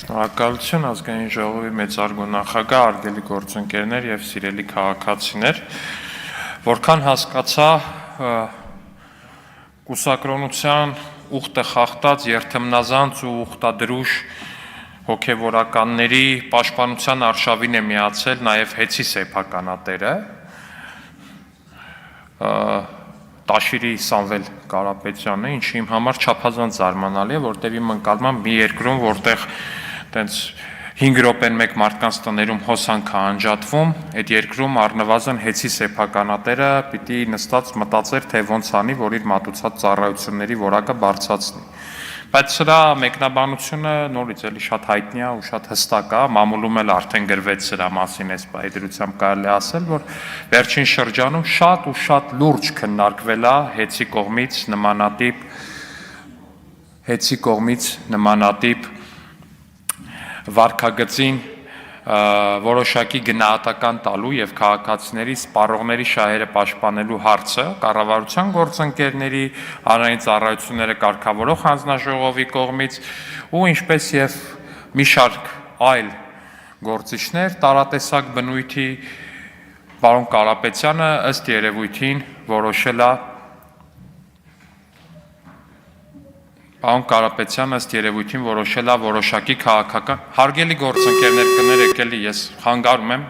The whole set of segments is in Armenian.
Շնորհակալություն ազգային ժողովի մեծարգո նախագահ, արգելի գործընկերներ եւ սիրելի քաղաքացիներ, որքան հասկացա կուսակրոնության ուխտը խախտած երթմնազանց ու ուխտադրուժ հոգեվորականների պաշտպանության արշավին է միացել նաեւ հեծի սեփականատերը Տաշիրի Սամվել Կարապետյանը, ինչը իմ համար չափազանց զարմանալի է, որտեղ իմ ընկալմամբ մի երկրում, որտեղ տենց 5 րոպեն մեկ մարդկանց տներում հոսանք է անջատվում, այդ երկրում առնվազն հեծի սեփականատերը պիտի նստած մտածեր, թե ոնց անի, որ իր մատուցած ծառայությունների որակը բարձրացնի։ Բայց սրա մեկնաբանությունը նորից էլի շատ հայտնի է ու շատ հստակ է, մամուլում էլ արդեն գրվեց սրա մասին, այս պայդրությամբ կարելի ասել, որ վերջին շրջանում շատ ու շատ լուրջ քննարկվել է հեծի կողմից նմանատիպ վարքագծին որոշակի գնահատական տալու եւ քաղաքացիների սպառողների շահերը պաշտպանելու հարցը կառավարության գործընկերների, հանրային ծառայությունները կարգավորող հանձնաժողովի կողմից ու ինչպես եւ մի շարք այլ գործիչներ տարատեսակ բնույթի պարոն Կարապետյանը ըստ երևույթին որոշել է որոշակի քաղաքական հարգելի գործընկերներ կներեք էլի ես խանգարում եմ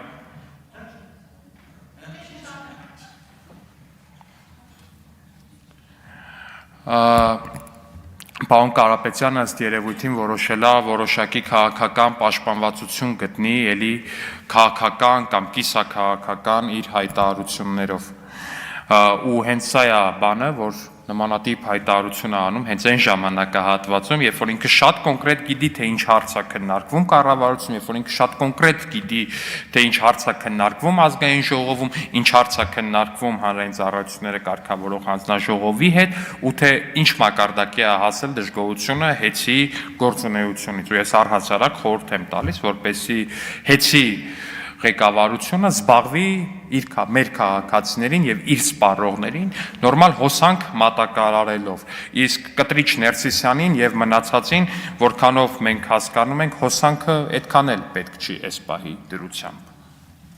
Պարոն Կարապետյանը ըստ երևույթին որոշել է որոշակի քաղաքական պաշտպանվածություն գտնի էլի քաղաքական կամ կիսաքաղաքական իր հայտարարություններով ու հենց սա է բանը, որ նմանատիպ հայտարարություն է անում հենց այն ժամանակահատվածում, երբ որ ինքը շատ կոնկրետ գիտի, թե ինչ հարց է քննարկվում կառավարությունում, երբ որ ինքը շատ կոնկրետ գիտի, թե ինչ հարց է քննարկվում ազգային ժողովում, ինչ հարց է քննարկվում հանրային ծառայությունները կարգավորող հանձնաժողովի հետ, ու թե ինչ մակարդակի է հասել դժգոհությունը հեծի գործունեությունից։ Ու ես առհասարակ խորհուրդ եմ տալիս, որպեսզի հեծի ղեկավարությունը զբաղվի մեր քաղաքացիներին եւ իր սպառողներին նորմալ հոսանք մատակարարելով, իսկ Կտրիչ Ներսիսյանին եւ մնացածին, որքանով մենք հասկանում ենք, հոսանքը այդքան էլ պետք չի այս պահի դրությամբ։